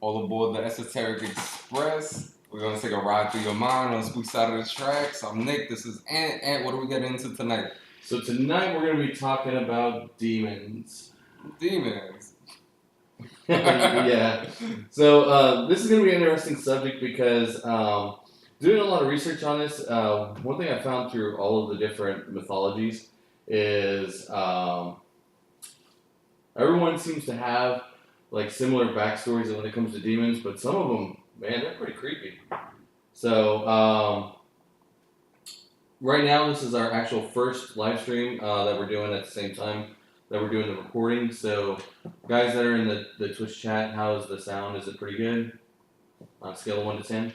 All aboard the Esoteric Express. We're gonna take a ride through your mind on the spook side of the tracks. I'm Nick. This is Ant. Ant, what are we getting into tonight? So tonight we're going to be talking about demons. Demons. Yeah. So this is going to be an interesting subject because doing a lot of research on this, one thing I found through all of the different mythologies is everyone seems to have like similar backstories when it comes to demons, but some of them, man, they're pretty creepy. So right now, this is our actual first live stream that we're doing at the same time that we're doing the recording. So, guys that are in the Twitch chat, how's the sound? Is it pretty good? On a scale of 1 to 10?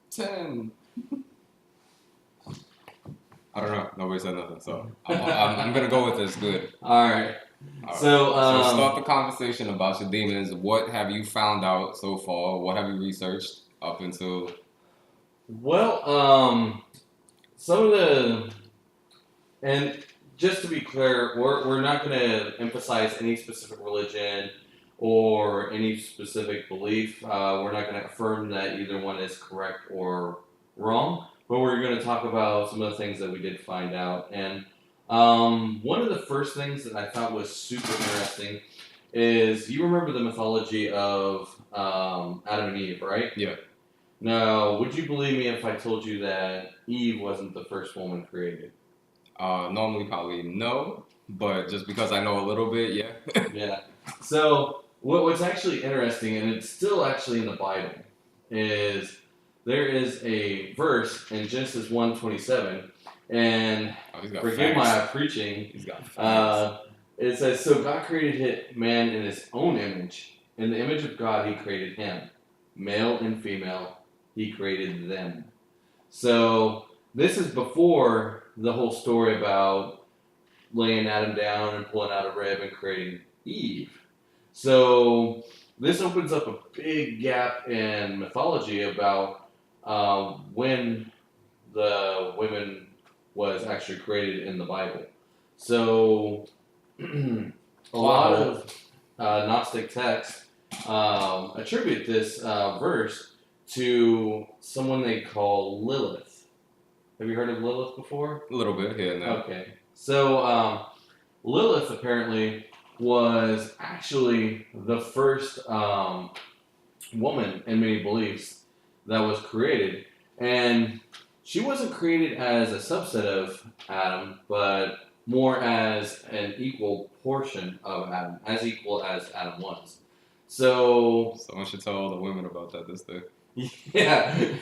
10. I don't know. Nobody said nothing, so I'm gonna go with this. Good. All right. So start the conversation about your demons. What have you found out so far? What have you researched up until? Well, some of the, and just to be clear, we're not going to emphasize any specific religion or any specific belief. We're not going to affirm that either one is correct or wrong, but we're going to talk about some of the things that we did find out. And one of the first things that I thought was super interesting is, you remember the mythology of Adam and Eve, right? Yeah. Now, would you believe me if I told you that Eve wasn't the first woman created? Normally probably no, but just because I know a little bit, yeah. Yeah. So what's actually interesting, and it's still actually in the Bible, is there is a verse in Genesis 1:27, and forgive my preaching. He's got it says, "So God created man in His own image. In the image of God, He created him, male and female. He created them." So this is before the whole story about laying Adam down and pulling out a rib and creating Eve. So this opens up a big gap in mythology about when the women was actually created in the Bible. So a lot of Gnostic texts attribute this verse to someone they call Lilith. Have you heard of Lilith before? A little bit here and there. Okay. So Lilith apparently was actually the first woman in many beliefs that was created. And she wasn't created as a subset of Adam, but more as an equal portion of Adam, as equal as Adam was. So someone should tell all the women about that this day. Yeah.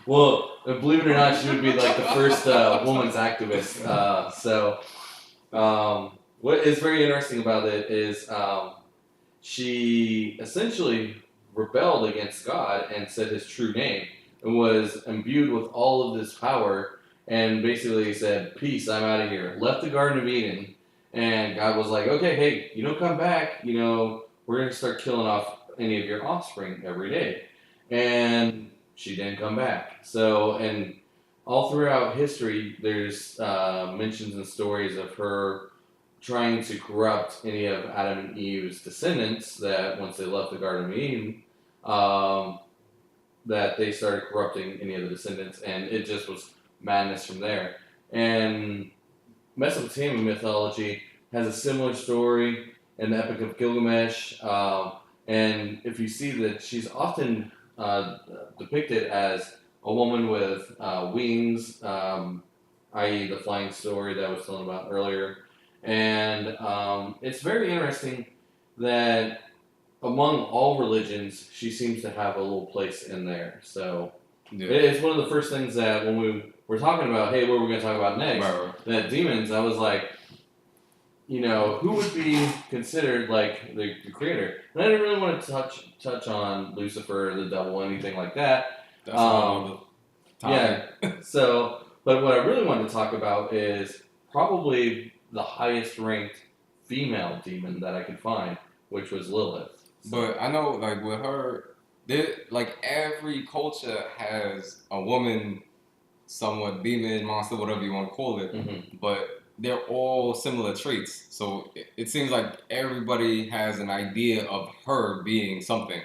Well, believe it or not, she would be like the first woman's activist. What is very interesting about it is she essentially rebelled against God and said His true name and was imbued with all of this power and basically said, "Peace, I'm out of here." Left the Garden of Eden, and God was like, "Okay, hey, come back. We're going to start killing off any of your offspring every day." And she didn't come back. So, and all throughout history, there's mentions and stories of her trying to corrupt any of Adam and Eve's descendants, that once they left the Garden of Eden, that they started corrupting any of the descendants, and it just was madness from there. And Mesopotamian mythology has a similar story in the Epic of Gilgamesh, and if you see that she's often depicted as a woman with wings, i.e. the flying story that I was telling about earlier. And it's very interesting that among all religions, she seems to have a little place in there. So it's one of the first things that when we were talking about, hey, what are we going to talk about next? Right. That demons, I was like, who would be considered like the creator? And I didn't really want to touch on Lucifer, the devil, anything like that. That's another topic. Yeah. So, but what I really wanted to talk about is probably the highest ranked female demon that I could find, which was Lilith. But I know, like, with her, like, every culture has a woman, somewhat demon, monster, whatever you want to call it, but they're all similar traits. So it seems like everybody has an idea of her being something.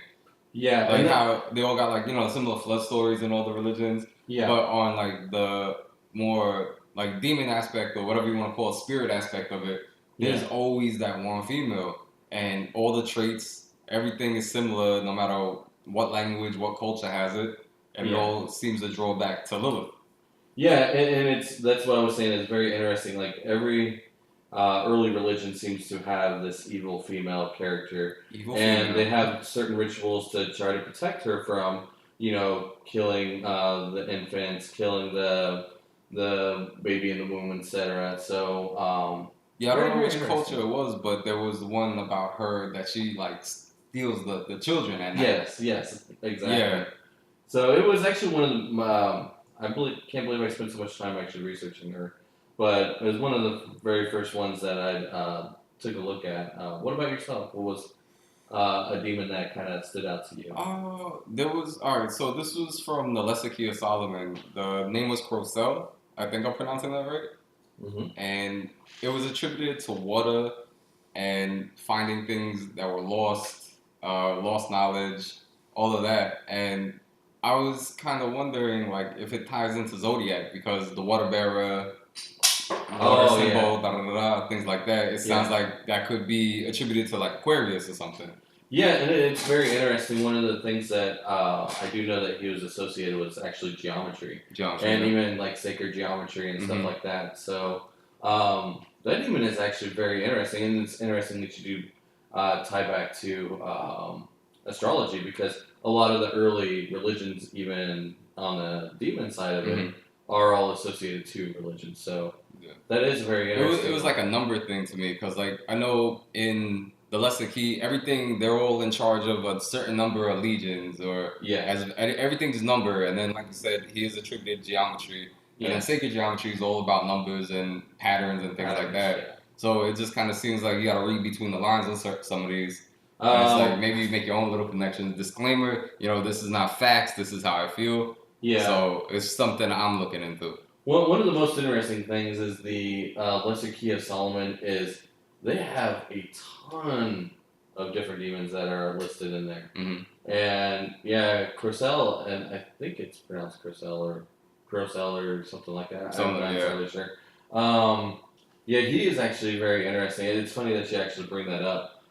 Yeah, Like how they all got like, you know, similar flood stories in all the religions. yeah, But on like the more like demon aspect or whatever you want to call it, spirit aspect of it, there's yeah, always that one female. And all the traits, everything is similar no matter what language, what culture has it. And it yeah. all seems to draw back to Lilith. Yeah, and that's what I was saying. It's very interesting. Like every early religion seems to have this evil female character, Evil and they female. have certain rituals to try to protect her from, killing the infants, killing the baby in the womb, etc. So, Yeah, I don't very know very which culture interesting. it was, but there was one about her that she like steals the children at night. Yes, exactly. Yeah. So it was actually one of the. Can't believe I spent so much time actually researching her, but it was one of the very first ones that I took a look at. What about yourself? What was a demon that kind of stood out to you? There was all right. So this was from the Lesser Key of Solomon. The name was Crocel. I think I'm pronouncing that right. Mm-hmm. And it was attributed to water and finding things that were lost, lost knowledge, all of that. And I was kind of wondering, like, if it ties into zodiac because the water bearer, water Oh symbol, yeah, da da da, da, things like that. It sounds yeah. like that could be attributed to like Aquarius or something. Yeah, and it's very interesting. One of the things that I do know that he was associated with is actually geometry, Geometry. and Yeah. even like sacred geometry and stuff Mm-hmm. like that. So that demon is actually very interesting, and it's interesting that you do tie back to astrology because a lot of the early religions, even on the demon side of it, are all associated to religion. So Yeah. that is very It was, interesting. it was like a number thing to me because like I know in the Lesser Key everything they're all in charge of a certain number of legions or Yeah, as everything's number and then like you said he is attributed geometry and then yeah, sacred geometry is all about numbers and patterns and things like patterns. that. Yeah. So it just kind of seems like you got to read between the lines on some of these. And it's like Um, maybe you make your own little connections. Disclaimer, you know, this is not facts. This is how I feel. yeah. So it's something I'm looking into. Well, one of the most interesting things is the Lesser Key of Solomon is they have a ton of different demons that are listed in there. Mm-hmm. And yeah, Crocel, and I think it's pronounced Crocel or something like that. I'm not entirely sure. Yeah, he is actually very interesting. It's funny that you actually bring that up.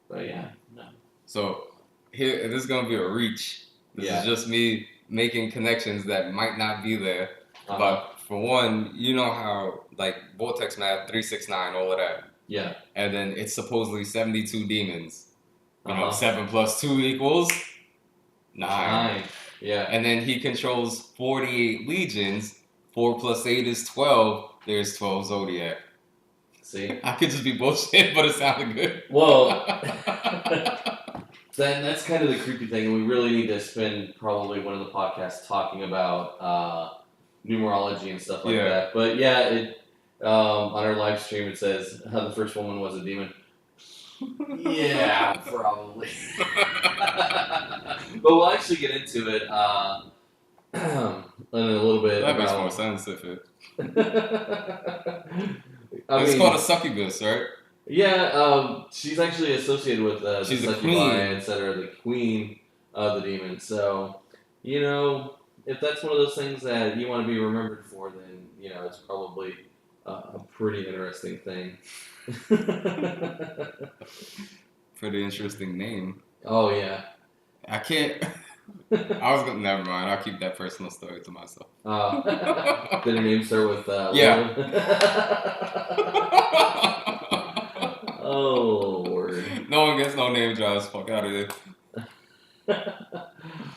But yeah, no. So here, this is gonna be a reach. This Yeah. is just me making connections that might not be there. Uh-huh. But for one, you know how like vortex math, 369, all of that, Yeah. and then it's supposedly 72 demons. You know, Uh-huh. 7 plus 2 equals 9. Yeah. And then he controls 48 legions. 4 plus 8 is 12. There's 12 zodiac. See? I could just be bullshit, but it sounded good. Well, that's kind of the creepy thing. We really need to spend probably one of the podcasts talking about numerology and stuff like that. But yeah, on our live stream it says how the first woman was a demon. Yeah, probably. But we'll actually get into it in a little bit. That makes more sense if it. I It's mean, called a succubus, right? yeah, she's actually associated with She's the the succubi, queen. etc., the queen of the demons. So, if that's one of those things that you want to be remembered for, then it's probably a pretty interesting thing. Pretty interesting name. Oh yeah. I can't. I was gonna. Never mind. I'll keep that personal story to myself. Did her name start with yeah. Oh Lord. No one gets no name drops. Fuck out of here.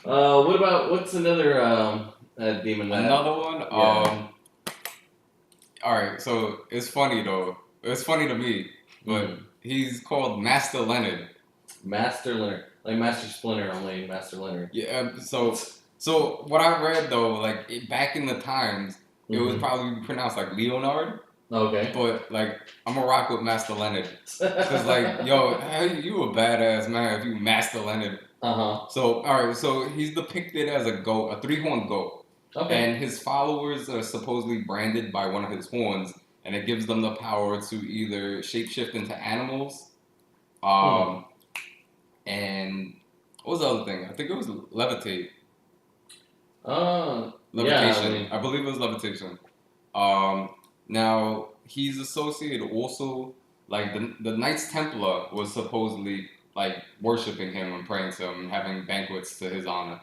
What's another demon? Another one. Yeah. All right. So it's funny though. It's funny to me, but he's called Master Leonard. Master Leonard, like Master Splinter, only Master Leonard. Yeah. So what I read though, like back in the times, it was probably pronounced like Leonard. Okay. But like I'm gonna rock with Master Leonard because like yo, hey, you a badass man if you Master Leonard. So all right, so he's depicted as a goat, a 3-horned goat. Okay. And his followers are supposedly branded by one of his horns, and it gives them the power to either shapeshift into animals, and was the other thing? I think it was levitate. Yeah, Levitation. I believe it was levitation. Now he's associated also like the Knights Templar was supposedly like worshiping him and praying to him and having banquets to his honor.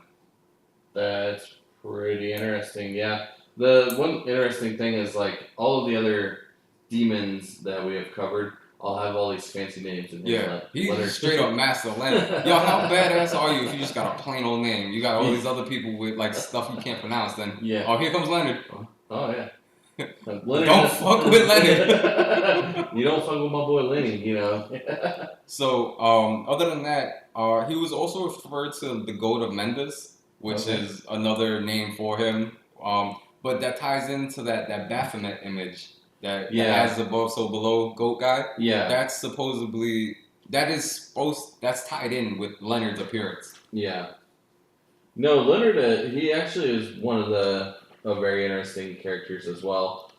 that's pretty interesting. Yeah. The one interesting thing is like all of the other demons that we have covered all have all these fancy names. And Yeah, he's straight up Master Leonard. Yo, how badass are you if you just got a plain old name? You got all these other people with like stuff you can't pronounce. Then oh, here comes Leonard. Oh yeah. Leonard, don't fuck with Leonard. You don't fuck with my boy Lenny, you know. So, other than that, he was also referred to the Goat of Mendes, which is another name for him. But that ties into that Baphomet image that as above, so below goat guy. Yeah. That's supposedly that's tied in with Leonard's appearance. Yeah. No, Leonard, he actually is one of the very interesting characters as well.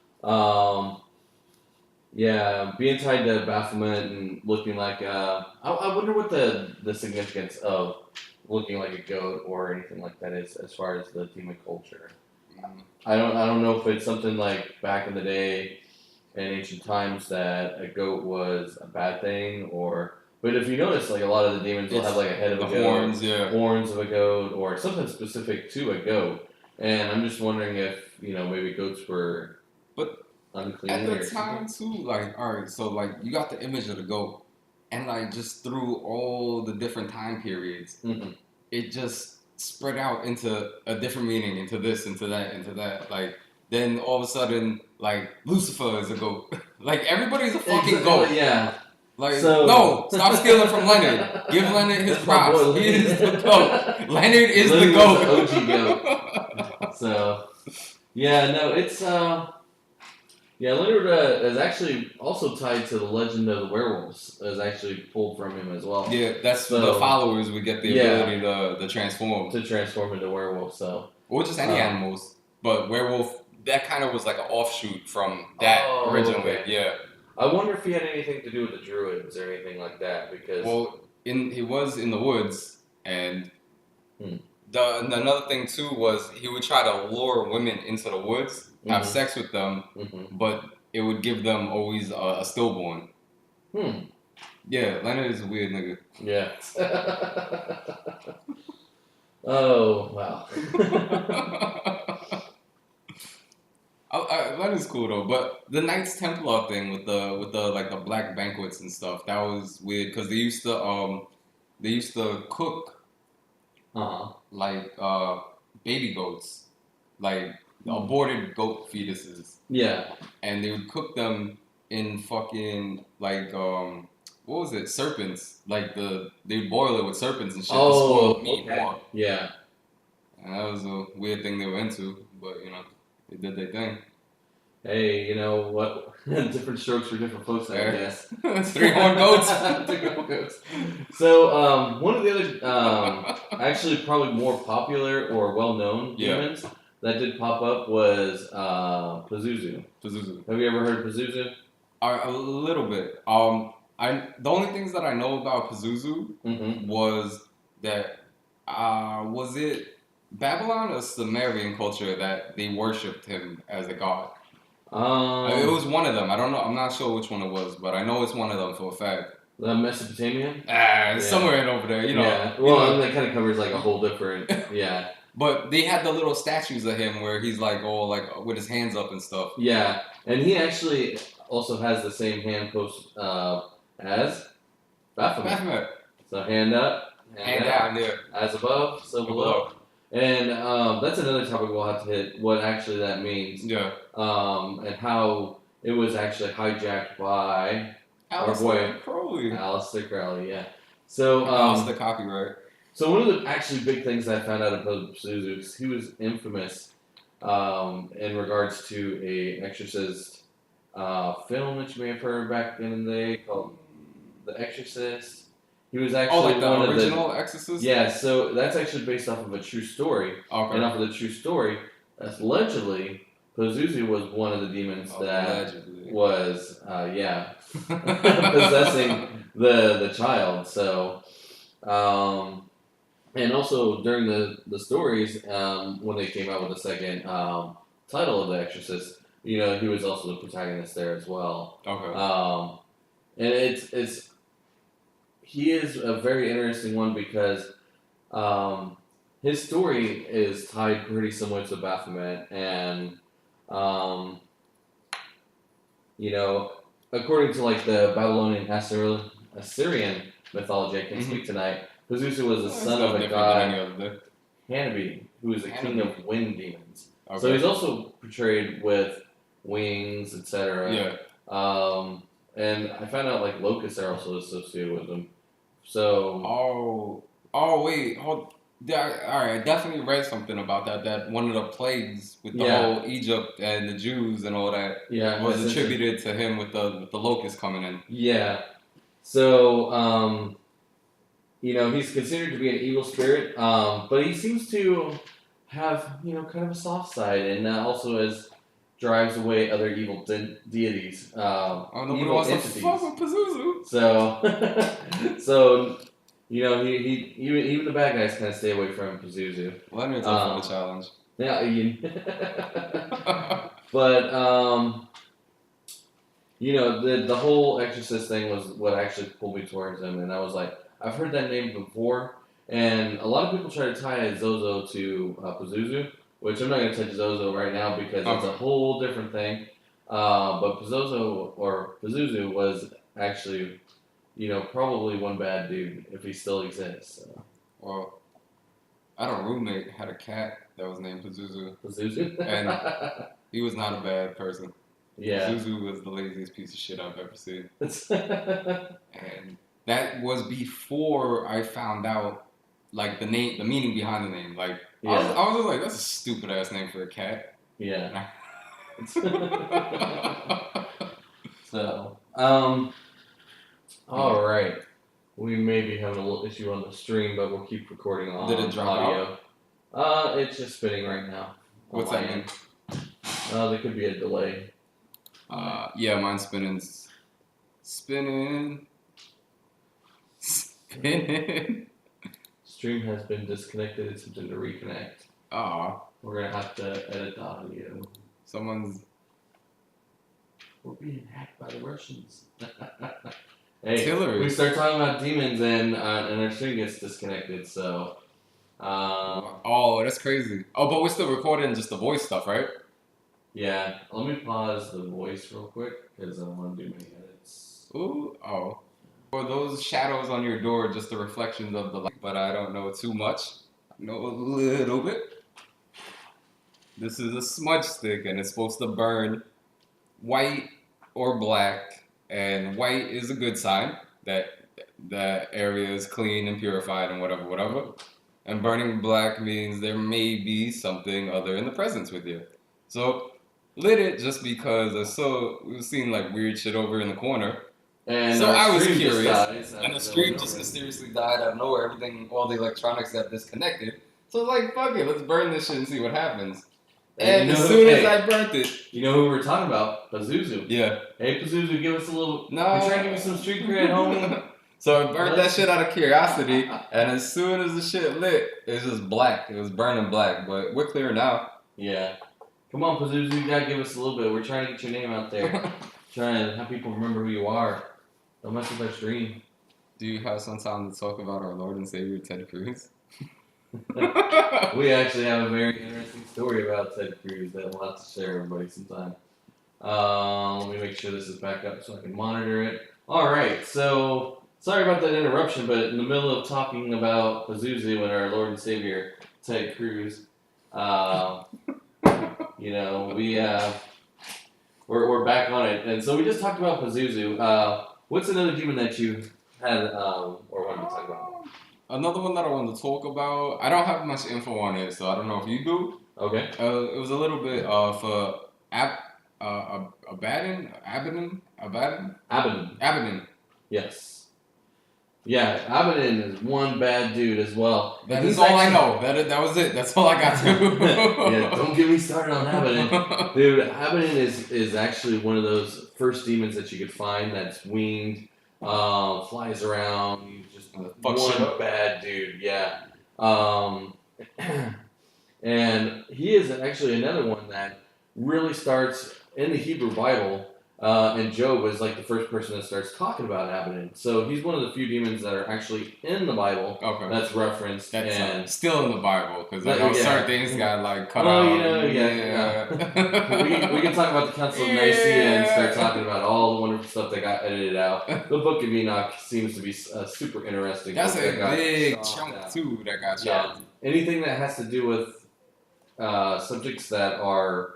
Yeah, being tied to Baphomet and looking like I wonder what the significance of looking like a goat or anything like that is as far as the demon culture. I don't know if it's something like back in the day in ancient times that a goat was a bad thing, but if you notice, like a lot of the demons will have like a head of a goat, horns of a goat, or something specific to a goat. And I'm just wondering if maybe goats were unclean at the time too. Like, all right, so like you got the image of the goat, and like just through all the different time periods, it just spread out into a different meaning, into this, into that. Like then all of a sudden, like Lucifer is a goat. Like everybody's a fucking goat. Yeah. Like no, stop stealing from Leonard. Give Leonard his props. He is the goat. Leonard is the goat. OG goat. So yeah, no, it's Leonard is actually also tied to the legend of the werewolves. Is actually pulled from him as well. Yeah, that's the followers would get the ability to transform. To transform into werewolves, so. Or just any animals. But werewolf, that kind of was like an offshoot from that originally. Okay. Yeah. I wonder if he had anything to do with the druids or anything like that, because. Well, he was in the woods, and another thing too was he would try to lure women into the woods, have sex with them, but it would give them always a stillborn. Yeah, Leonard is a weird nigga. Yeah. Oh wow. Leonard's cool though, but the Knights Templar thing with the like the black banquets and stuff, that was weird because they used to cook like baby goats, like aborted goat fetuses. Yeah. And they would cook them in fucking like what was it? Serpents. Like they'd boil it with serpents and shit to spoil meat more. Yeah. And that was a weird thing they were into, but they did their thing. Hey, you know what? Different strokes for different folks, I guess. 3-horned goats. 3-horned goats. So, one of the other, actually probably more popular or well-known demons that did pop up was pazuzu. Pazuzu. Have you ever heard of pazuzu? A little bit. The only things that I know about pazuzu was that was it Babylon or Sumerian culture that they worshipped him as a god? It was one of them. I don't know. I'm not sure which one it was, but I know it's one of them for a fact. Mesopotamia? It's somewhere in over there, Yeah. Well, that kind of covers like a whole different. Yeah. But they had the little statues of him where he's like all like with his hands up and stuff. Yeah, and he actually also has the same hand pose as Baphomet. So hand up, hand down, as above, so below. And that's another topic we'll have to hit, what actually that means. Yeah. And how it was actually hijacked by our boy Aleister Crowley, yeah. So lost the copyright. So one of the actually big things I found out about Pazuzu is he was infamous in regards to a Exorcist film that you may have heard back in the day called The Exorcist. He was actually like the original Exorcist? Yeah, so that's actually based off of a true story. Okay. And off of the true story, allegedly, Pazuzu was one of the demons that was, possessing the child. So, And also during the stories, when they came out with the second title of The Exorcist, he was also the protagonist there as well. Okay. And he is a very interesting one because his story is tied pretty similar to Baphomet, and according to like the Babylonian Assyrian mythology, I can speak tonight. Pazuzu was the son of a god, Hanabi, who is the king of wind demons. Okay. So he's also portrayed with wings, etc. Yeah. And I found out like locusts are also associated with him. So. Oh wait, hold. Yeah, all right, I definitely read something about that. That one of the plagues with the whole Egypt and the Jews and all that was attributed to him with the locusts coming in. Yeah. So he's considered to be an evil spirit, but he seems to have kind of a soft side, and also drives away other evil deities. Nobody wants to fuck with Pazuzu. So he even the bad guys kind of stay away from Pazuzu. Leonard's up for the challenge. Yeah, but the whole Exorcist thing was what actually pulled me towards him, and I was like, I've heard that name before, and a lot of people try to tie Zozo to Pazuzu, which I'm not going to touch Zozo right now because it's a whole different thing. But Pazuzu was actually, probably one bad dude if he still exists. So. Well, I had a roommate had a cat that was named Pazuzu. Pazuzu? And he was not a bad person. Yeah. Pazuzu was the laziest piece of shit I've ever seen. And that was before I found out, like, the meaning behind the name. Like, I was just like, that's a stupid ass name for a cat. Yeah. So, all right. We may be having a little issue on the stream, but we'll keep recording on audio. Did it drop out? It's just spinning right now. What's that mean? There could be a delay. Yeah, mine's spinning. Stream has been disconnected. It's attempting to reconnect. We're gonna have to edit the audio. We're being hacked by the Russians. Hey, we start talking about demons and our stream gets disconnected. So. That's crazy. Oh, but we're still recording just the voice stuff, right? Yeah. Let me pause the voice real quick because I don't want to do many edits. Ooh. Oh. For those shadows on your door, just the reflections of the light, but I don't know too much. I know a little bit. This is a smudge stick, and it's supposed to burn white or black, and white is a good sign that that area is clean and purified and whatever. And burning black means there may be something other in the presence with you. So lit it just because we've seen like weird shit over in the corner. And so I was curious, and the stream just mysteriously died out of nowhere. All the electronics got disconnected. So I was like, fuck it, let's burn this shit and see what happens. And as soon as I burnt it, you know who we're talking about? Pazuzu. Yeah. Hey, Pazuzu, give us a little. No. We're trying to give you some street cred, homie. So I burnt that shit out of curiosity, and as soon as the shit lit, it's just black. It was burning black, but we're clear now. Yeah. Come on, Pazuzu, you gotta give us a little bit. We're trying to get your name out there. Trying to have people remember who you are. Don't mess with our stream. Do you have some time to talk about our Lord and Savior, Ted Cruz? We actually have a very interesting story about Ted Cruz that we'll have to share everybody sometime. Let me make sure this is back up so I can monitor it. Alright, so sorry about that interruption, but in the middle of talking about Pazuzu and our Lord and Savior, Ted Cruz, we're back on it. And so we just talked about Pazuzu. What's another demon that you had or wanted to talk about? Another one that I wanted to talk about. I don't have much info on it, so I don't know if you do. Okay. It was a little bit for Abaddon. Yes. Yeah, Abaddon is one bad dude as well. That is all I know. That was it. That's all I got to. Yeah, don't get me started on Abaddon. Dude, Abaddon is actually one of those first demons that you could find that's winged, flies around, just one bad dude. Yeah. And he is actually another one that really starts in the Hebrew Bible. And Job is like the first person that starts talking about Abaddon. So he's one of the few demons that are actually in the Bible that's referenced. That's and still in the Bible because I know certain things got like cut well, out. we can talk about the Council of Nicaea and start talking about all the wonderful stuff that got edited out. The Book of Enoch seems to be super interesting. That's a big chunk too that got chopped. Anything that has to do with subjects that are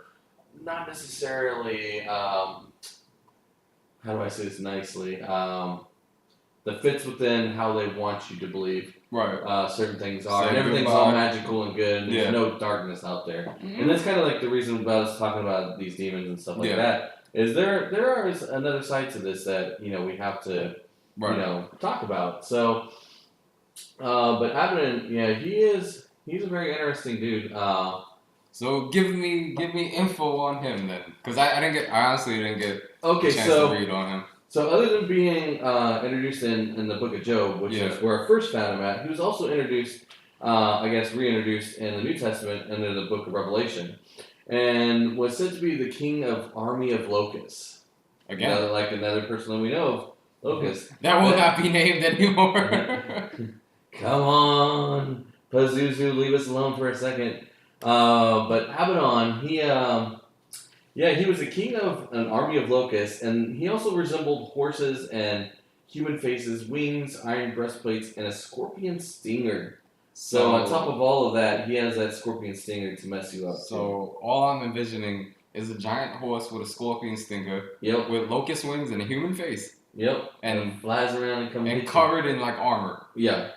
not necessarily, how do I say this nicely, that fits within how they want you to believe. Right. Certain things are. And everything's all magical and good. And there's no darkness out there. Mm-hmm. And that's kind of like the reason about us talking about these demons and stuff like that. Is there is another side to this that, we have to, talk about. So, but Abaddon, he's a very interesting dude. So give me info on him then, because I honestly didn't get a chance to read on him. So other than being introduced in the Book of Job, which is where I first found him at, he was also introduced, reintroduced in the New Testament under the Book of Revelation, and was said to be the king of army of locusts. Again, another person that we know of, locusts. That will not be named anymore. Come on, Pazuzu, leave us alone for a second. But Abaddon, he was the king of an army of locusts, and he also resembled horses and human faces, wings, iron breastplates, and a scorpion stinger. So on top of all of that, he has that scorpion stinger to mess you up. So all I'm envisioning is a giant horse with a scorpion stinger, with locust wings and a human face. Yep. And flies around and covered in like armor. Yeah.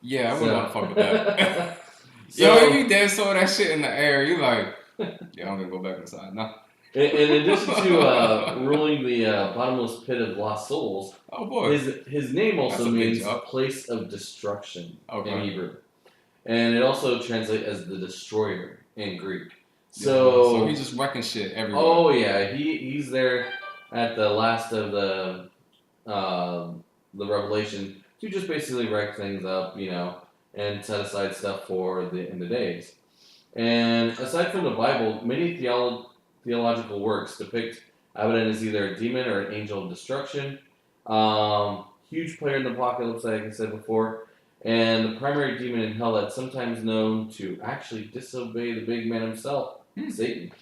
Yeah, I wouldn't want to fuck with that. If you dead saw that shit in the air, you like, yeah, I'm gonna go back inside now. In addition to ruling the bottomless pit of lost souls, his name also means place of destruction in Hebrew, and it also translates as the destroyer in Greek. So he's just wrecking shit everywhere. Oh yeah, he's there at the last of the Revelation to just basically wreck things up, and set aside stuff for the end of days. And aside from the Bible, many theological works depict Abaddon as either a demon or an angel of destruction. Huge player in the apocalypse, like I said before, and the primary demon in hell that's sometimes known to actually disobey the big man himself, Satan.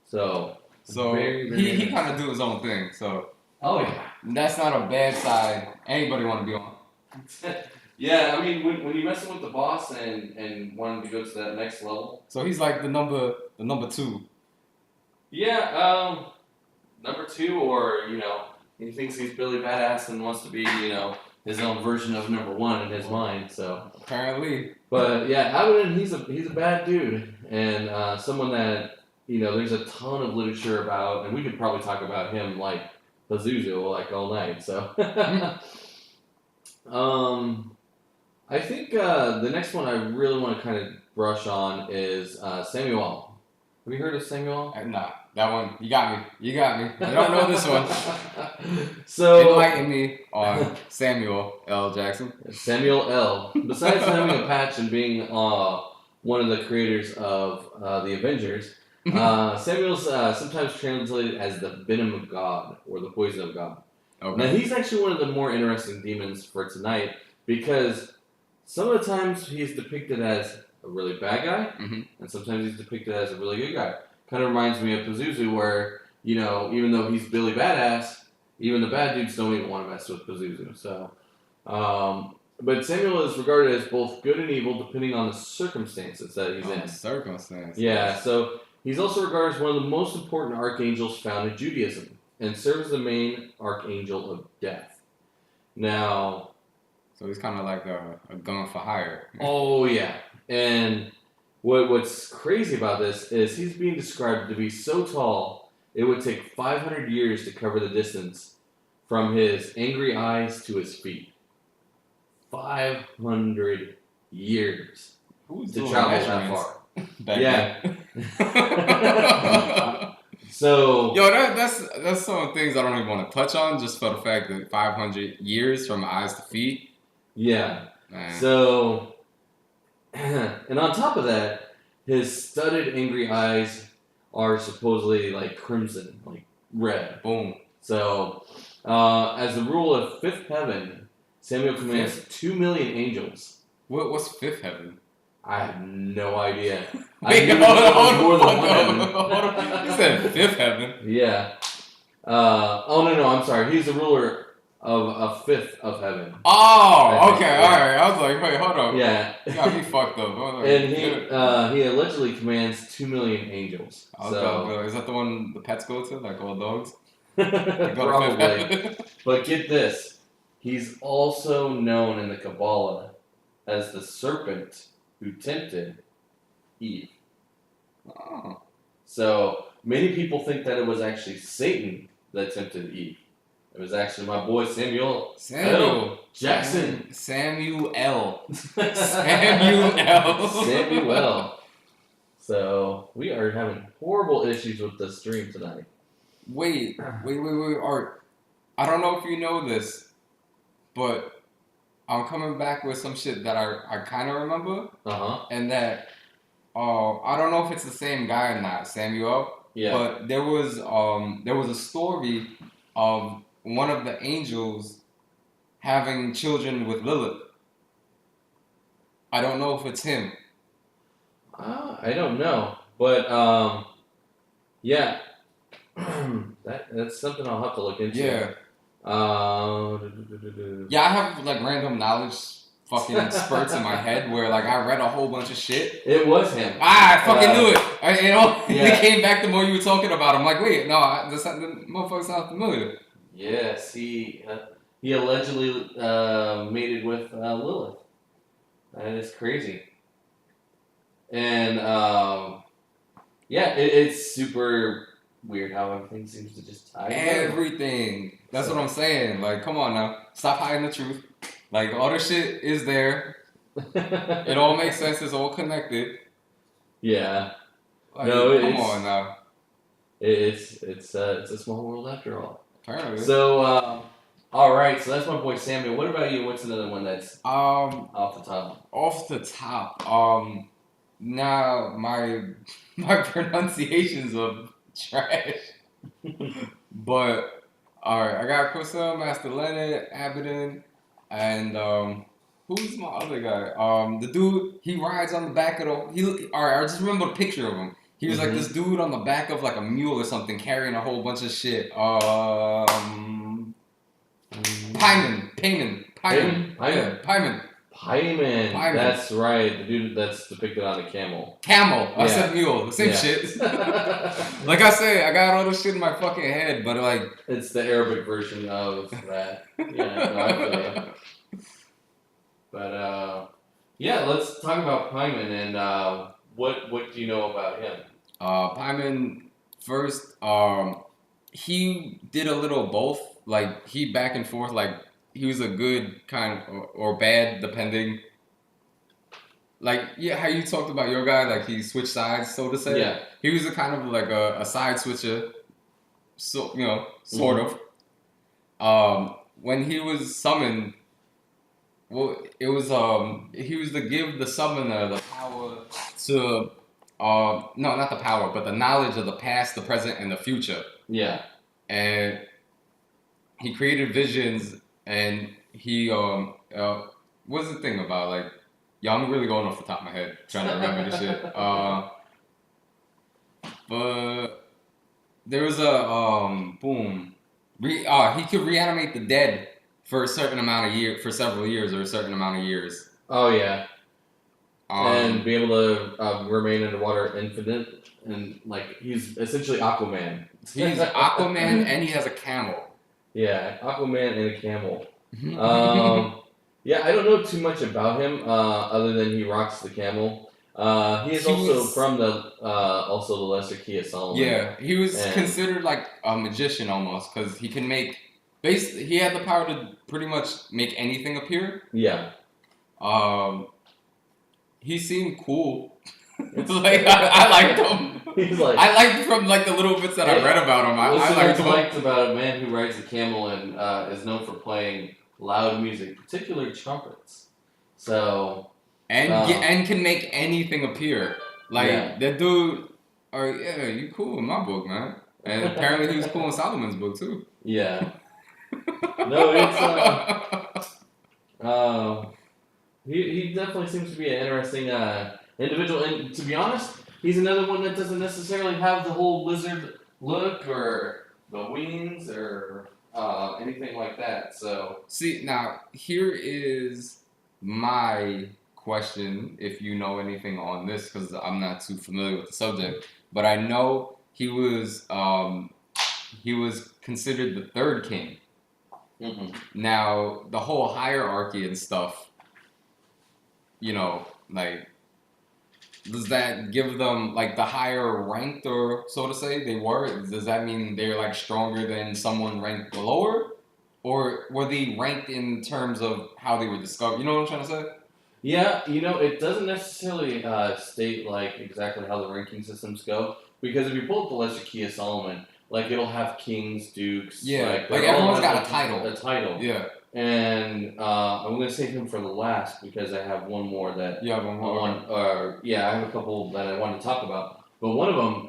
So very, very he kind of do his own thing. So yeah, that's not a bad side anybody want to be on. Yeah, I mean, when you're messing with the boss and wanting to go to that next level. So he's like the number two. Yeah, number two, or, he thinks he's Billy Badass and wants to be, his own version of number one in his mind, so. Apparently. But, yeah, Abaddon, he's a bad dude, and someone that, there's a ton of literature about, and we could probably talk about him like Pazuzu, like all night, so. I think the next one I really want to kind of brush on is Samuel. Have you heard of Samuel? Nah, that one, you got me. I don't know this one. So enlighten me on Samuel L. Jackson. Samuel L. Besides having a patch and being one of the creators of the Avengers, Samuel's sometimes translated as the venom of God or the poison of God. Okay. Now he's actually one of the more interesting demons for tonight because some of the times he's depicted as a really bad guy, and sometimes he's depicted as a really good guy. Kind of reminds me of Pazuzu, where, even though he's Billy Badass, even the bad dudes don't even want to mess with Pazuzu. So, but Samuel is regarded as both good and evil depending on the circumstances that he's in. Circumstances. Yeah, so he's also regarded as one of the most important archangels found in Judaism, and serves as the main archangel of death. Now, so he's kind of like a gun for hire. Oh, yeah. And what's crazy about this is he's being described to be so tall, it would take 500 years to cover the distance from his angry eyes to his feet. 500 years to travel that far. So that's some things I don't even want to touch on, just for the fact that 500 years from eyes to feet. Yeah. Man. So And on top of that, his studded angry eyes are supposedly like crimson, like red. Boom. So, as the ruler of fifth heaven, Samuel commands 2 million angels. What's fifth heaven? I have no idea. Wait, I knew hold there was on, more than hold one on, heaven. hold on. You said fifth heaven. Yeah. Oh no, I'm sorry. He's the ruler of a fifth of heaven. Oh, okay, all right. I was like, wait, hold on. Yeah. You got me fucked up. Like, And he allegedly commands 2 million angels. So is that the one the pets go to, like all dogs? probably. But get this, he's also known in the Kabbalah as the serpent who tempted Eve. Oh. So many people think that it was actually Satan that tempted Eve. It was actually my boy Samuel Jackson. Samuel. Samuel. So we are having horrible issues with the stream tonight. Wait, Art. I don't know if you know this, but I'm coming back with some shit that I kind of remember. And that, I don't know if it's the same guy or not, Samuel. Yeah. But there was a story of one of the angels having children with Lilith. I don't know if it's him. I don't know, but yeah, that's something I'll have to look into. Yeah. Yeah, I have like random knowledge fucking spurts in my head where like I read a whole bunch of shit. It was him. I fucking knew it. It came back the more you were talking about it. I'm like, wait, no, the motherfucker sounds familiar. Yes, he allegedly mated with Lilith. That is crazy. And yeah, it's super weird how everything seems to just tie together. Everything. That's what I'm saying. Like, come on now. Stop hiding the truth. Like, all this shit is there. It all makes sense. It's all connected. Yeah. Like, no, come on now. It's a small world after all. Apparently. So, all right. So that's my boy Samuel. What about you? What's another one that's off the top? Off the top. Now my pronunciations of trash. But all right, I got Kusum, Master Leonard, Abaddon, and who's my other guy? The dude, he rides on the back of the. All right, I just remember a picture of him. He was like this dude on the back of like a mule or something, carrying a whole bunch of shit. Payman. That's right. The dude that's depicted on a camel. Camel. I said mule. The same shit. Like I say, I got all this shit in my fucking head, but like it's the Arabic version of that. Yeah, no, I feel you. But yeah, let's talk about Payman and what do you know about him? Payman first, he did a little both. Like he back and forth. Like he was a good kind or bad, depending. Like how you talked about your guy, like he switched sides, so to say. Yeah. He was a kind of like a side switcher, so sort of. When he was summoned, well, it was he was to give the summoner the power to no, not the power, but the knowledge of the past, the present, and the future. Yeah. And he created visions, and he what's the thing about like, I'm really going off the top of my head trying to remember this shit. But there was a he could reanimate the dead for a certain amount of years, for several years, or a certain amount of years. Oh yeah. And be able to remain underwater infinite, and like he's essentially Aquaman. He's Aquaman, and he has a camel. Yeah, Aquaman and a camel. Yeah, I don't know too much about him other than he rocks the camel. He is from the Lesser Key of Solomon. Yeah, he was considered like a magician almost, because he can make. Basically, he had the power to pretty much make anything appear. Yeah. He seemed cool. It's like I liked him. He's like, I liked from like the little bits that I read about him. I liked about a man who rides a camel and is known for playing loud music, particularly trumpets. So and can make anything appear. Like Yeah. that dude. Oh yeah, you cool in my book, man. And apparently he was cool in Solomon's book too. Yeah. No, it's he definitely seems to be an interesting individual, and to be honest, he's another one that doesn't necessarily have the whole lizard look or the wings or anything like that. So See, now here is my question, if you know anything on this, because I'm not too familiar with the subject, but I know he was considered the third king. mm-hmm. Now the whole hierarchy and stuff, you know, like does that give them like the higher ranked, or so to say, they were? Does that mean they're like stronger than someone ranked lower? Or were they ranked in terms of how they were discovered? You know what I'm trying to say? Yeah, it doesn't necessarily state like exactly how the ranking systems go, because if you pull up the Lesser Key of Solomon, like it'll have kings, dukes. Yeah, like everyone's got a title. A title. Yeah. And I'm gonna save him for the last because I have one more that. Yeah, one more. I have a couple that I want to talk about, but one of them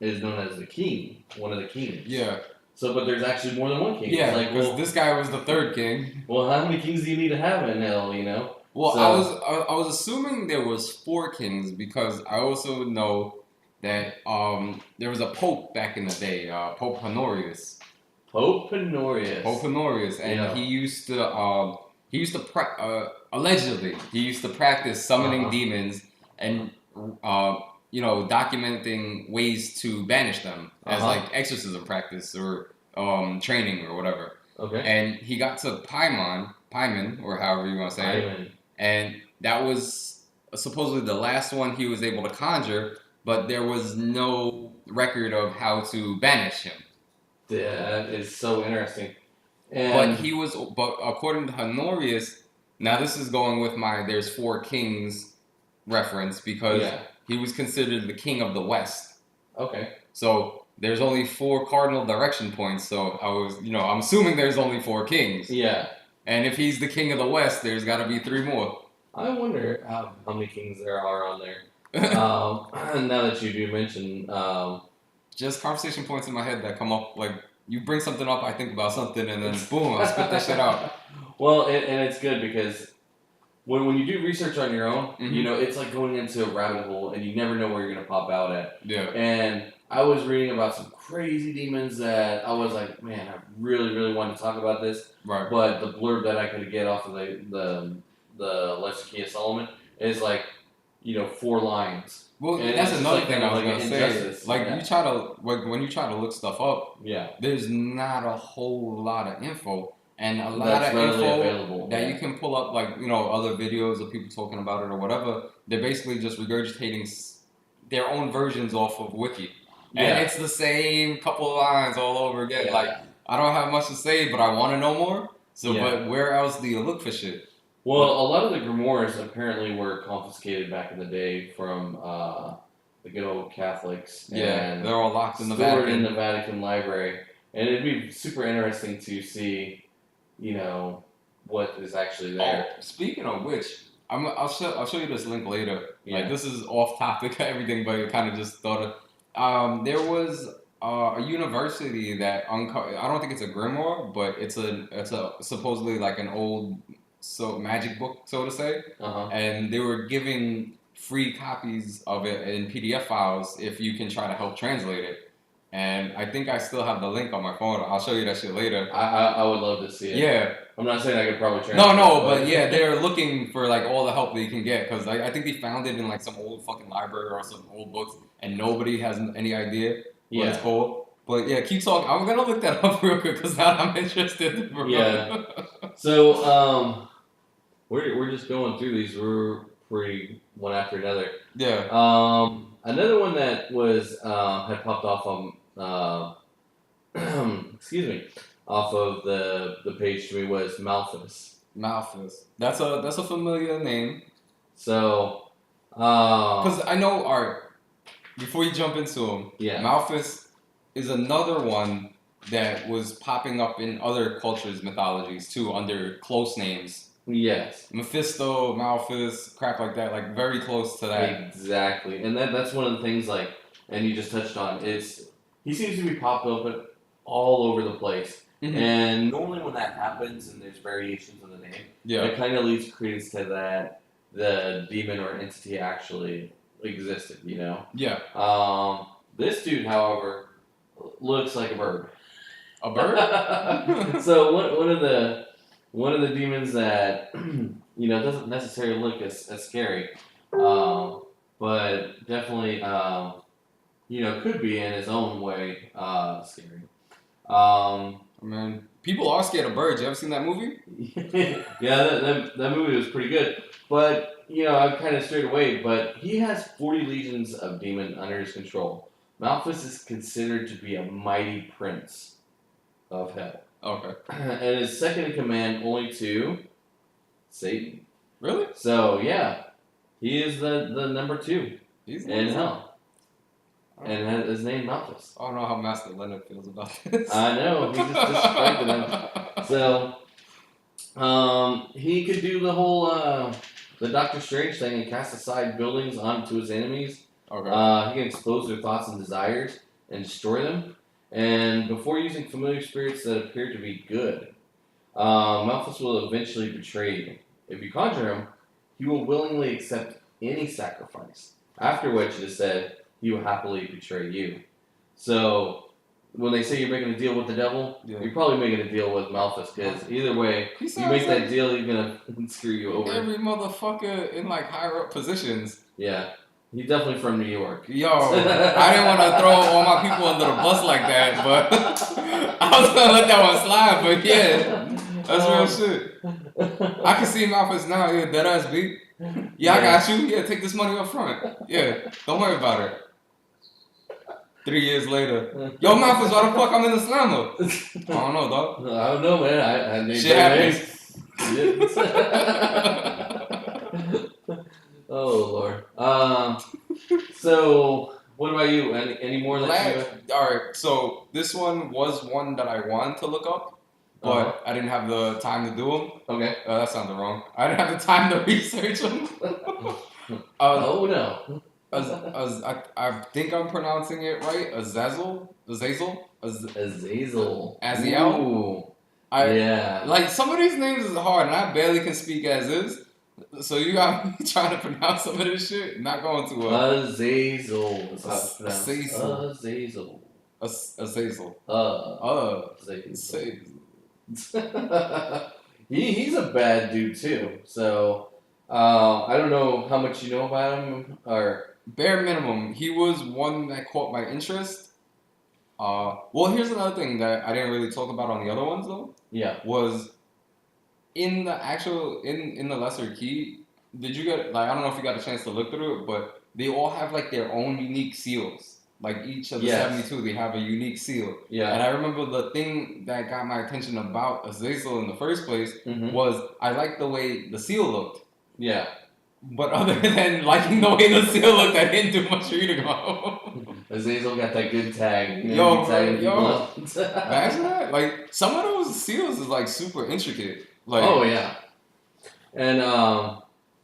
is known as the king, one of the kings. Yeah. So, but there's actually more than one king. Yeah, because this guy was the third king. Well, how many kings do you need to have in hell? Well, so, I was assuming there was 4 kings because I also know that there was a pope back in the day, Pope Honorius. Pope Honorius, and he used to allegedly he used to practice summoning demons and documenting ways to banish them as like exorcism practice or training or whatever. Okay. And he got to Paimon, or however you want to say it, and that was supposedly the last one he was able to conjure, but there was no record of how to banish him. That is so interesting. But according to Honorius, now this is going with my there's 4 kings reference because he was considered the king of the West. Okay. So there's only 4 cardinal direction points. So I'm assuming there's only 4 kings. Yeah. And if he's the king of the West, there's got to be 3 more. I wonder how many kings there are on there. Now that you do mention, just conversation points in my head that come up. Like you bring something up, I think about something, and then boom, I spit that shit out. Well, and it's good because when you do research on your own, it's like going into a rabbit hole, and you never know where you're gonna pop out at. Yeah. And I was reading about some crazy demons that I was like, man, I really, really wanted to talk about this. Right. But the blurb that I could get off of the Lesser Key of Solomon is like, 4 lines. Well, and that's another thing I was gonna say. Like you try to when you try to look stuff up, yeah, there's not a whole lot of info, and a lot that's of info available, that you can pull up, like other videos of people talking about it or whatever. They're basically just regurgitating their own versions off of Wiki, and it's the same couple of lines all over again. Yeah. Like I don't have much to say, but I want to know more. So, but where else do you look for shit? Well, a lot of the grimoires apparently were confiscated back in the day from the good old Catholics. And they're all locked in the Vatican. Vatican. In the Vatican library. And it'd be super interesting to see, what is actually there. Oh, speaking of which, I'll show you this link later. Yeah. Like this is off topic everything, but it kind of just thought of. There was a university that I don't think it's a grimoire, but it's a supposedly like an old magic book, so to say, and they were giving free copies of it in PDF files if you can try to help translate it. And I think I still have the link on my phone. I'll show you that shit later. I would love to see it. Yeah. I'm not saying I could probably translate but yeah, they're looking for like all the help they can get because I think they found it in like some old fucking library or some old books, and nobody has any idea what it's called. But yeah, keep talking. I'm gonna look that up real quick because now I'm interested. Yeah. So we're just going through these. We're pretty one after another. Yeah. Another one that was had popped off on excuse me, off of the page to me was Malthus. Malthus. That's a familiar name. So because I know before you jump into him, Malthus is another one that was popping up in other cultures' mythologies too under close names. Yes. Mephisto, Malphus, crap like that, like very close to that. Exactly. And that's one of the things, like, and you just touched on, is he seems to be popped up all over the place. Mm-hmm. And normally when that happens and there's variations in the name, it kind of leads credence to that the demon or entity actually existed, you know? Yeah. This dude, however, looks like a bird. A bird? So one of the demons that doesn't necessarily look as scary, but definitely could be in his own way scary. Man, people are scared of birds. You ever seen that movie? Yeah, that movie was pretty good. But I've kind of strayed away. But he has 40 legions of demon under his control. Malphus is considered to be a mighty prince of hell. Okay. And is second in command only to Satan. Really? So yeah, he is the number 2 in hell. And his name Malphus. I don't know how Master Leonard feels about this. I know, he just disrespected him. So he could do the whole the Doctor Strange thing and cast aside buildings onto his enemies. Okay. He can expose their thoughts and desires and destroy them. And before using familiar spirits that appear to be good, Malphus will eventually betray you. If you conjure him, he will willingly accept any sacrifice. After which, it is said, he will happily betray you. So, when they say you're making a deal with the devil, you're probably making a deal with Malphus, because either way, you make that deal, he's going to screw you over. Every motherfucker in, like, higher up positions. Yeah. He's definitely from New York. Yo, I didn't want to throw all my people under the bus like that, but I was going to let that one slide, but yeah, that's real shit. I can see Malphus now, yeah, deadass beat. Yeah, I got you. Yeah, take this money up front. Yeah, don't worry about it. 3 years later, yo, Malphus, why the fuck I'm in the slammer? I don't know, dog. I don't know, man. I named shit happens. Oh Lord. So what about you? Any more? All right. So this one was one that I wanted to look up, but I didn't have the time to do them. Okay. That sounded wrong. I didn't have the time to research them. Oh no. I think I'm pronouncing it right. Azazel. Azazel. Aziel. Yeah. Like some of these names is hard, and I barely can speak as is. So you got me trying to pronounce some of this shit. Not going to Azazel. Azazel. Azazel. Azazel. He's a bad dude too. So I don't know how much you know about him, or bare minimum. He was one that caught my interest. Well, here's another thing that I didn't really talk about on the other ones though. Yeah. Was in the actual in the lesser key, did you get, like, I don't know if you got a chance to look through it, but they all have like their own unique seals. Like each of the 72, they have a unique seal. Yeah. And I remember the thing that got my attention about Azazel in the first place was I liked the way the seal looked. Yeah. But other than liking the way the seal looked, I didn't do much reading on. Azazel got that good tag. Yo, imagine that. Like some of those seals is like super intricate. Like, oh yeah, and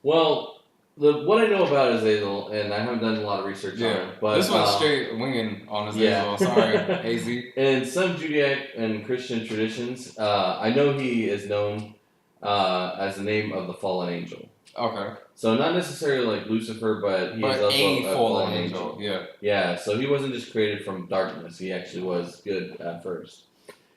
well, what I know about Azazel, and I haven't done a lot of research on it, but this one's straight winging on Azazel. Yeah. Sorry, AZ. In some Judaic and Christian traditions, I know he is known as the name of the fallen angel. Okay. So not necessarily like Lucifer, but he is also a fallen angel. Yeah. Yeah. So he wasn't just created from darkness; he actually was good at first.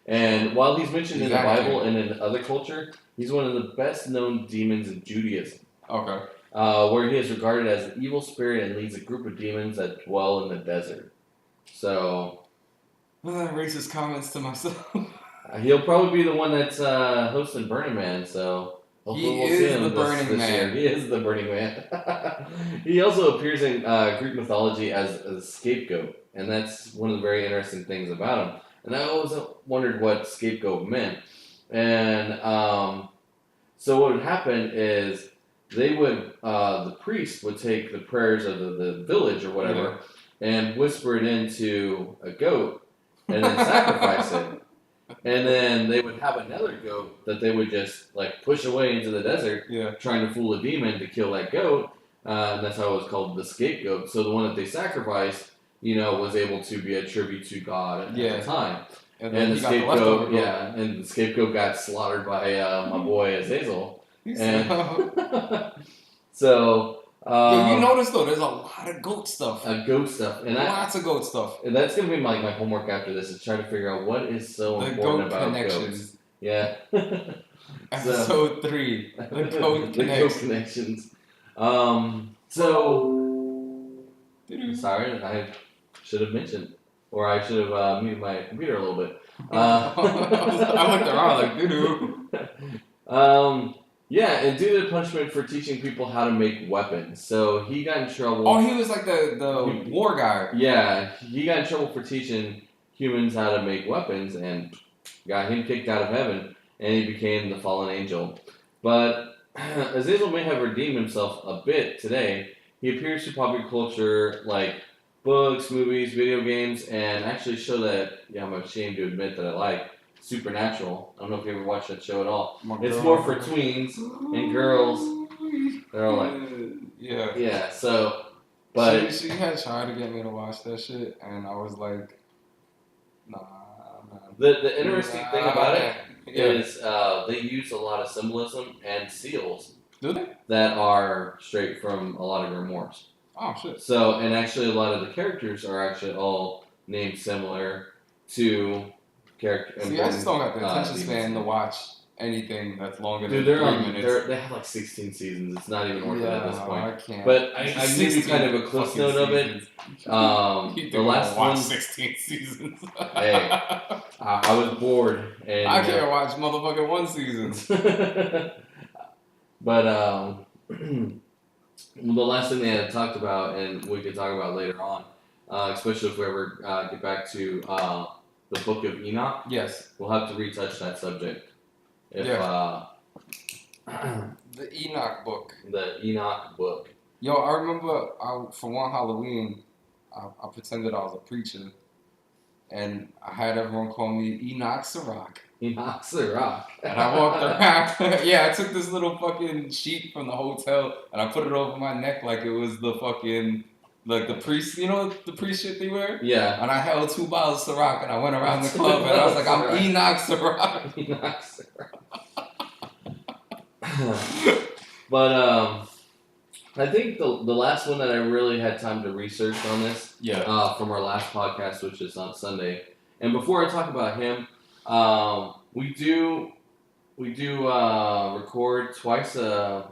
And while he's mentioned in the Bible and in other culture, he's one of the best known demons in Judaism. Okay. Where he is regarded as an evil spirit and leads a group of demons that dwell in the desert. So, racist comments to myself. He'll probably be the one that's hosting Burning Man. So hopefully we'll see him the Burning Man. Year. He is the Burning Man. He also appears in Greek mythology as a scapegoat, and that's one of the very interesting things about him. And I always wondered what scapegoat meant. And so what would happen is they would, the priest would take the prayers of the village or whatever and whisper it into a goat and then sacrifice it. And then they would have another goat that they would just like push away into the desert, trying to fool a demon to kill that goat. And that's how it was called, the scapegoat. So the one that they sacrificed, was able to be a tribute to God at the time. And the scapegoat, and the scapegoat got slaughtered by my boy Azazel. And so. You notice though, there's a lot of goat stuff. Goat stuff, and lots of goat stuff. And that's gonna be my homework after this, is trying to figure out what is so important about goats. Yeah. Episode 3, the goat connections. The goat connections. Sorry, I should have mentioned, or I should have muted my computer a little bit. I looked around like doo-doo. Yeah, and due to punishment for teaching people how to make weapons. So he got in trouble. Oh, he was like the war guy. Yeah, he got in trouble for teaching humans how to make weapons and got him kicked out of heaven, and he became the fallen angel. But Azazel may have redeemed himself a bit today. He appears to popular culture like books, movies, video games, and actually show that, I'm ashamed to admit that I like, Supernatural. I don't know if you ever watched that show at all. It's more for tweens and girls. They're all like, yeah. So, but she had tried to get me to watch that shit, and I was like, nah. The interesting thing about it is they use a lot of symbolism and seals. Do they? That are straight from a lot of grimoires. Oh shit. So, and actually, a lot of the characters are actually all named similar to. See, I just don't have the attention span to watch anything that's longer than 3 minutes. They have like 16 seasons. It's not even worth it at this point. I can't. But I give you kind of a close note of it. The last one, 16 seasons. Hey, I was bored, and I can't watch motherfucking 1 season. But the last thing they had talked about, and we could talk about later on, especially if we ever get back to. The Book of Enoch. Yes. We'll have to retouch that subject. The Enoch book. The Enoch book. Yo, I remember for one Halloween, I pretended I was a preacher, and I had everyone call me Enoch Sirach. Enoch Sirach. And I walked around. I took this little fucking sheet from the hotel, and I put it over my neck like it was the fucking... Like the priest, the priest shit they wear? Yeah. And I held 2 bottles of Ciroc, and I went around the club, and I was like, I'm Enoch Ciroc. Enoch Ciroc. But I think the last one that I really had time to research on this, from our last podcast, which is on Sunday. And before I talk about him, we do record twice a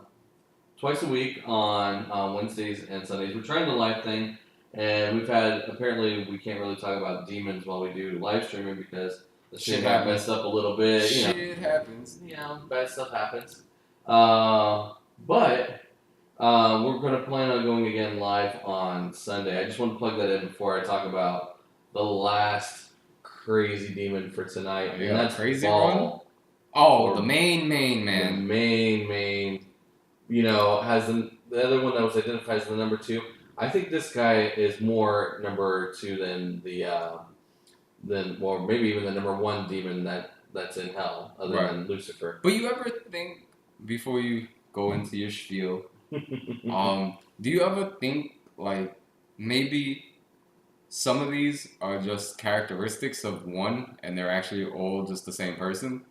week on Wednesdays and Sundays. We're trying the live thing, and apparently we can't really talk about demons while we do live streaming because the stream got messed up a little bit. Shit happens. Bad stuff happens. But we're going to plan on going again live on Sunday. I just want to plug that in before I talk about the last crazy demon for tonight. And that's crazy one? Oh, the main man. The main. Has the other one that was identified as the number 2. I think this guy is more number 2 than maybe even the number 1 demon that's in hell, other than Lucifer. But you ever think, before you go into your spiel, do you ever think like maybe some of these are just characteristics of one, and they're actually all just the same person?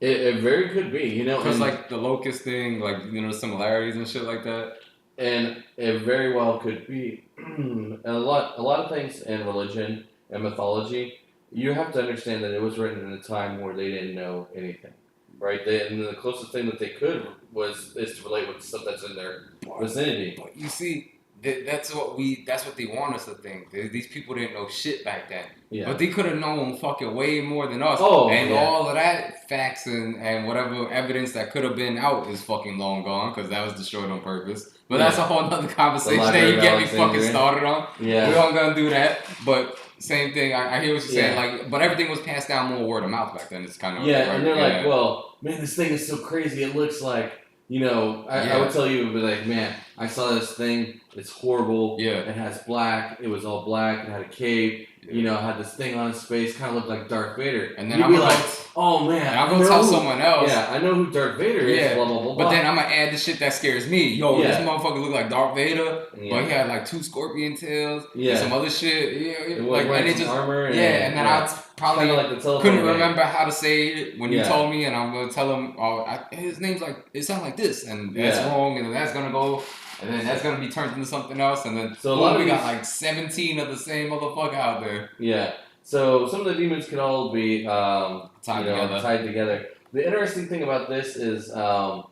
It very could be, because like the locust thing, like similarities and shit like that. And it very well could be. And a lot of things in religion and mythology, you have to understand that it was written in a time where they didn't know anything, right? And the closest thing that they could is to relate with stuff that's in their vicinity. But you see, that's what they want us to think. These people didn't know shit back then. Yeah. But they could have known fucking way more than us. Oh, and all of that facts and whatever evidence that could have been out is fucking long gone because that was destroyed on purpose. But that's a whole nother conversation that you get me fucking started on. Yeah. We aren't gonna do that. But same thing. I hear what you're saying. Like, but everything was passed down more word of mouth back then. It's kind of and they're like, well, man, this thing is so crazy. It looks like. I would tell you, but like, man, I saw this thing. It's horrible. Yeah. It has black. It was all black. It had a cape. you know, had this thing on his face, kind of looked like Darth Vader. And then you'd I'm be gonna like, oh man, and I'm gonna tell someone else. Yeah, I know who Darth Vader is. Yeah, blah blah blah. but then I'm gonna add the shit that scares me. Yo, this Yeah. motherfucker look like Darth Vader, Yeah. but he had like 2 scorpion tails Yeah. and some other shit. Yeah, Like and it just armor. and then I probably like the couldn't game. remember how to say it when you told me, and I'm gonna tell him, oh, his name's like it sounds like this, and that's wrong, and then that's gonna go. And then that's gonna be turned into something else, and then so a lot of we got like 17 of the same motherfucker out there. Yeah. So some of the demons can all be tied together. The interesting thing about this is my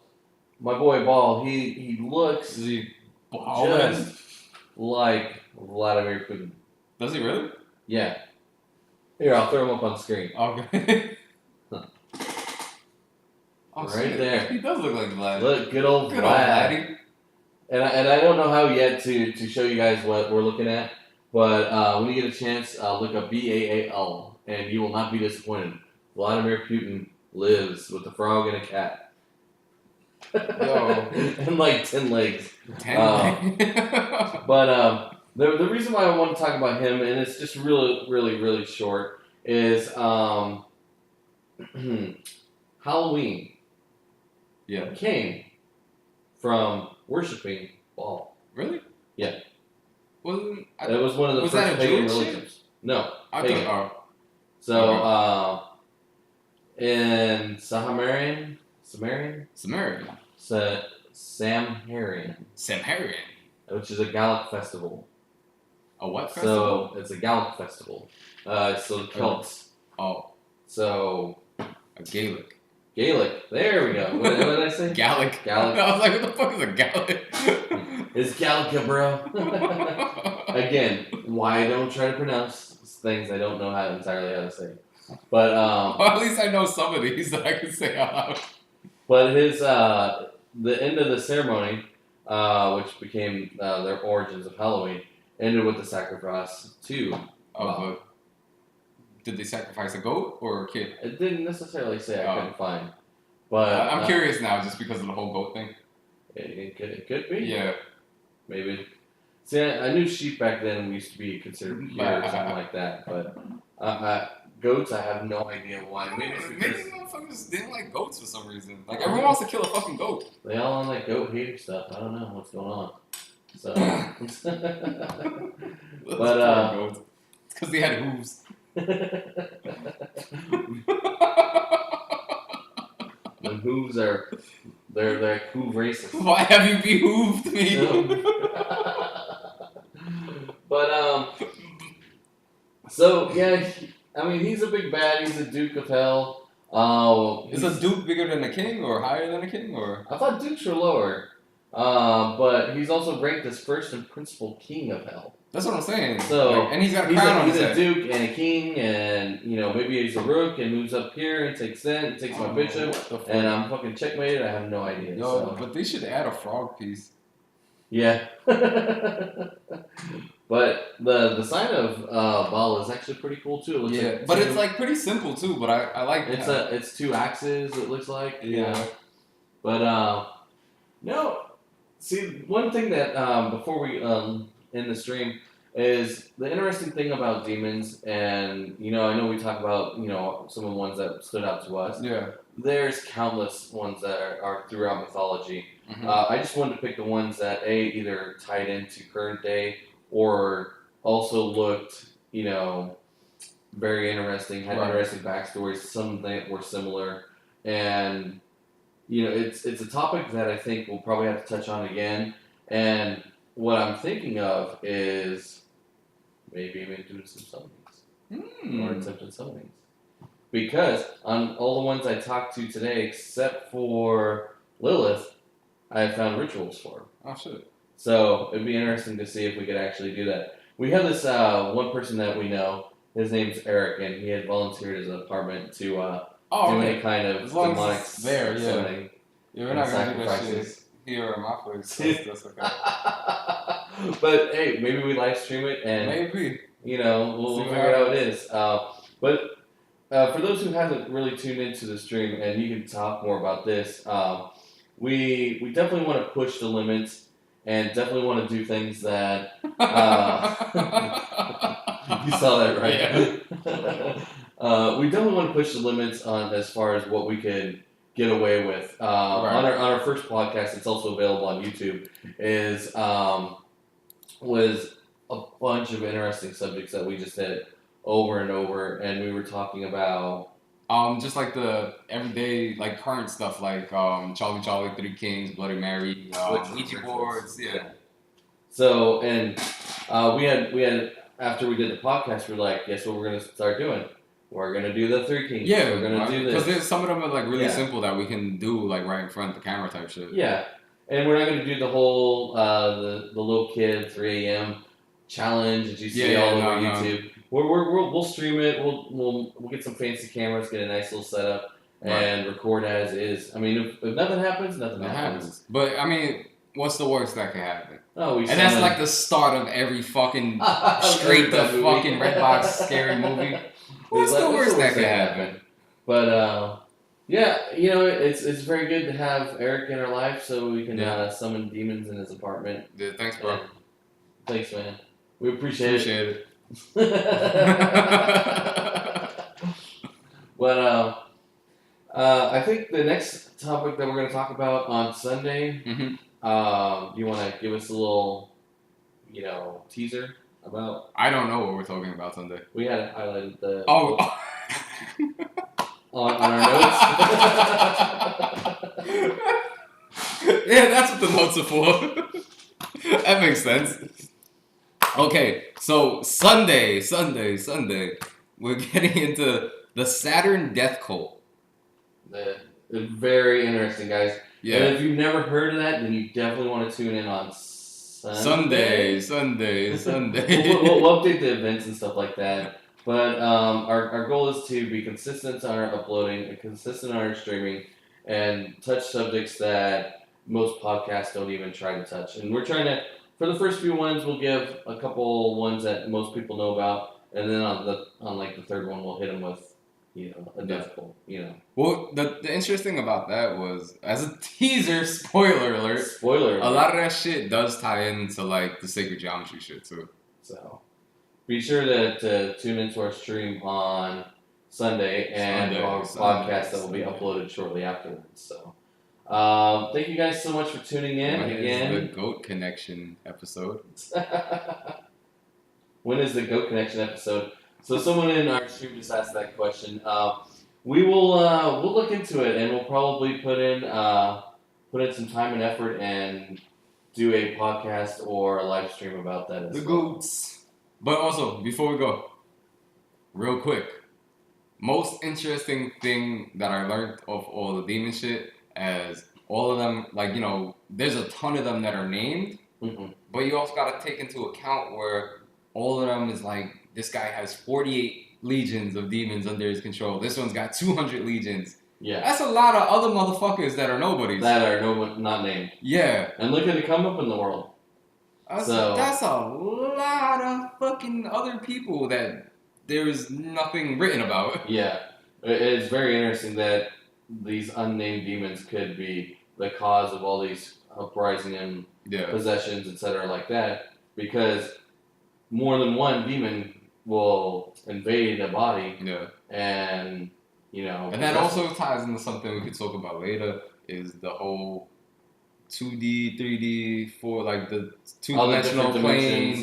boy Ball. He looks just like Vladimir Putin. Does he really? Yeah. Here, I'll throw him up on the screen. Okay. Right there. He does look like Vlad. Look, good old Vlad. And I don't know how yet to show you guys what we're looking at, but when you get a chance, look up BAAL, and you will not be disappointed. Vladimir Putin lives with a frog and a cat. Yo. And like 10 legs. 10 legs. But the reason why I want to talk about him, and it's just really, really, really short, is Halloween came from worshiping Baal. Really? Yeah. It was one of the first pagan religions. No, pagan. So, in Samarian, which is a Gallic festival. A what festival? So it's a Gallic festival. So Celts. Oh. So a Gaelic. There we go. What did I say? Gallic. I was like, what the fuck is a Gallic? It's Gallica, bro. Again, why don't try to pronounce things I don't know entirely how to say. But well, at least I know some of these that I can say out loud. But his the end of the ceremony, which became their origins of Halloween, ended with the sacrifice to Did they sacrifice a goat or a kid? It didn't necessarily say. I couldn't find. But I'm curious now, just because of the whole goat thing. It could be. Yeah. Maybe. See, I knew sheep back then used to be considered pure or something like that. But goats, I have no idea why. Maybe motherfuckers didn't like goats for some reason. Like, everyone wants to kill a fucking goat. They all on that goat hater stuff. I don't know what's going on. So. But it's because they had hooves. The hooves they're like hoove racist. Why have you behooved me? But so yeah, I mean he's a big bad. He's a Duke of Hell. Is a Duke bigger than a king or higher than a king or? I thought Dukes were lower. But he's also ranked as first and principal king of Hell. That's what I'm saying. So and he's got a crown on his head. He's a duke and a king, and maybe he's a rook and moves up here and takes my bishop, and I'm fucking checkmated. I have no idea. But they should add a frog piece. Yeah. But the sign of Baal is actually pretty cool too. It looks like but it's like pretty simple too. But I like it's 2 axes. It looks like. Yeah. But no. See, one thing that before we in the stream is the interesting thing about demons, and I know we talk about some of the ones that stood out to us. Yeah. There's countless ones that are throughout mythology. Mm-hmm. I just wanted to pick the ones that either tied into current day or also looked very interesting, had interesting backstories. Some that were similar, and it's a topic that I think we'll probably have to touch on again. And what I'm thinking of is maybe even doing some summonings or attempted summonings, because on all the ones I talked to today, except for Lilith, I found rituals for. Oh shit! So it'd be interesting to see if we could actually do that. We have this one person that we know. His name's Eric, and he had volunteered as an apartment to do any kind of demonic summoning. Yeah, we're not gonna do that shit here in my place. So that's okay. But hey, maybe we live stream it and maybe we'll figure out how it is. But for those who haven't really tuned into the stream, and you can talk more about this, we definitely want to push the limits and definitely want to do things that You saw that, right? Yeah. We definitely want to push the limits on as far as what we could get away with. Right. On our first podcast, it's also available on YouTube. Was a bunch of interesting subjects that we just hit over and over, and we were talking about just like the everyday, like current stuff, like Charlie, Three Kings, Bloody Mary, Ouija boards, yeah. So, and we had after we did the podcast, we're like, guess what we're gonna start doing? We're gonna do the Three Kings. Yeah, we're gonna do this because some of them are like really simple that we can do like right in front of the camera type shit. Yeah, and we're not gonna do the whole the little kid 3 a.m. challenge that you see all over YouTube. We'll stream it. We'll get some fancy cameras, get a nice little setup, and record as is. I mean, if nothing happens, nothing happens. But I mean, what's the worst that could happen? Oh, and that's like the start of every fucking straight to fucking Redbox scary movie. What's the worst that could happen? But yeah, you know, it's very good to have Eric in our life, so we can summon demons in his apartment. Yeah, thanks, bro. Thanks, man. We appreciate it. But I think the next topic that we're going to talk about on Sunday, you want to give us a little, teaser about? I don't know what we're talking about Sunday. We had highlighted the... Oh! on our notes. Yeah, that's what the notes are for. That makes sense. Okay, so Sunday, we're getting into the Saturn Death Cult. Very interesting, guys. Yeah. And if you've never heard of that, then you definitely want to tune in on Sunday. We'll update the events and stuff like that. But our goal is to be consistent on our uploading and consistent on our streaming and touch subjects that most podcasts don't even try to touch. And we're trying to, for the first few ones, we'll give a couple ones that most people know about. And then on the third one, we'll hit them with, a difficult, Well, the interesting thing about that was, as a teaser, spoiler alert. A lot of that shit does tie into, like, the sacred geometry shit, too. So... be sure to tune into our stream on Sunday and our podcast that will be uploaded shortly afterwards. So, thank you guys so much for tuning in again. When is the Goat Connection episode? When is the Goat Connection episode? So, someone in our stream just asked that question. We will we'll look into it, and we'll probably put in some time and effort and do a podcast or a live stream about that as well. The goats. But also, before we go, real quick, most interesting thing that I learned of all the demon shit is all of them, like, there's a ton of them that are named, but you also got to take into account where all of them is like, this guy has 48 legions of demons under his control. This one's got 200 legions. Yeah. That's a lot of other motherfuckers that are nobodies. That are not named. Yeah. And look at it come up in the world. That's a lot of fucking other people that there's nothing written about. Yeah. It's very interesting that these unnamed demons could be the cause of all these uprising and possessions, etc., like that, because more than one demon will invade a body. Yeah. And, And that also ties into something we could talk about later, is the whole 2D, 3D, 4, like the two-dimensional plane.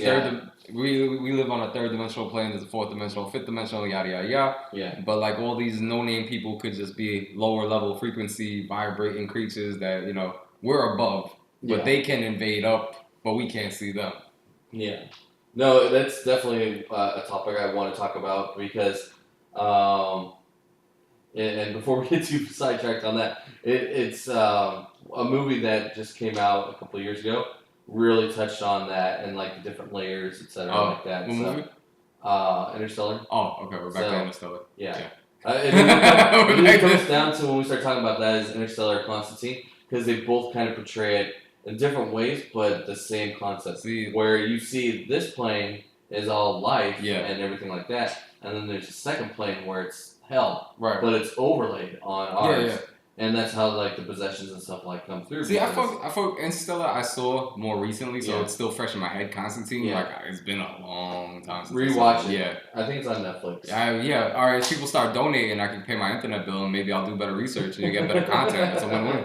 We live on a third-dimensional plane. There's a fourth-dimensional, fifth-dimensional, yada, yada, yada. Yeah. But, like, all these no-name people could just be lower-level frequency, vibrating creatures that, we're above. But they can invade up, but we can't see them. Yeah. No, that's definitely a topic I want to talk about because... And before we get too sidetracked on that, it's a movie that just came out a couple of years ago. Really touched on that and like the different layers, etc., like that. What movie? Interstellar. Oh, okay, we're back to Interstellar. Yeah. It comes down to when we start talking about that is Interstellar, Constantine, because they both kind of portray it in different ways, but the same concept. Where you see this plane is all life and everything like that, and then there's a second plane where it's hell, right? But it's overlaid on ours. And that's how like the possessions and stuff like come through. See, I fuck Interstellar. I saw more recently, so it's still fresh in my head. Constantine, like it's been a long time since rewatch it. Yeah, I think it's on Netflix. Yeah. All right, if people start donating, I can pay my internet bill, and maybe I'll do better research and get better content. It's a win-win.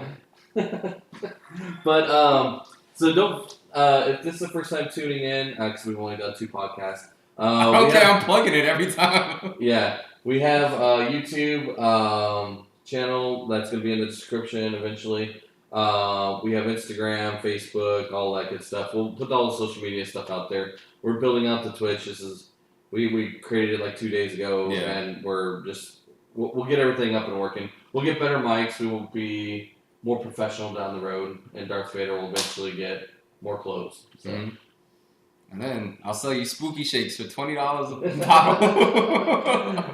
But so don't. If this is the first time tuning in, because we've only done 2 podcasts. I'm plugging it every time. Yeah, we have a YouTube channel that's going to be in the description eventually. We have Instagram, Facebook, all that good stuff. We'll put all the social media stuff out there. We're building out the Twitch. We created it like 2 days ago, and we'll get everything up and working. We'll get better mics. We will be more professional down the road, and Darth Vader will eventually get more clothes. So. Mm-hmm. And then I'll sell you spooky shakes for $20 a bottle.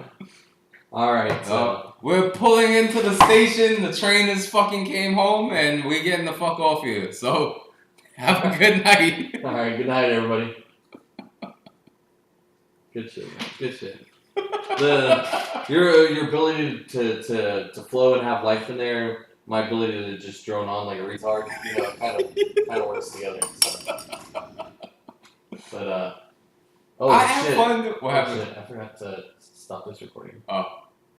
All right, so we're pulling into the station. The train has fucking came home, and we're getting the fuck off here. So have a good night. All right, good night, everybody. Good shit, man. Good shit. Your ability to flow and have life in there, my ability to just drone on like a retard, kind of works together. So. But I have fun. What happened? Shit, I forgot to stop this recording. Oh.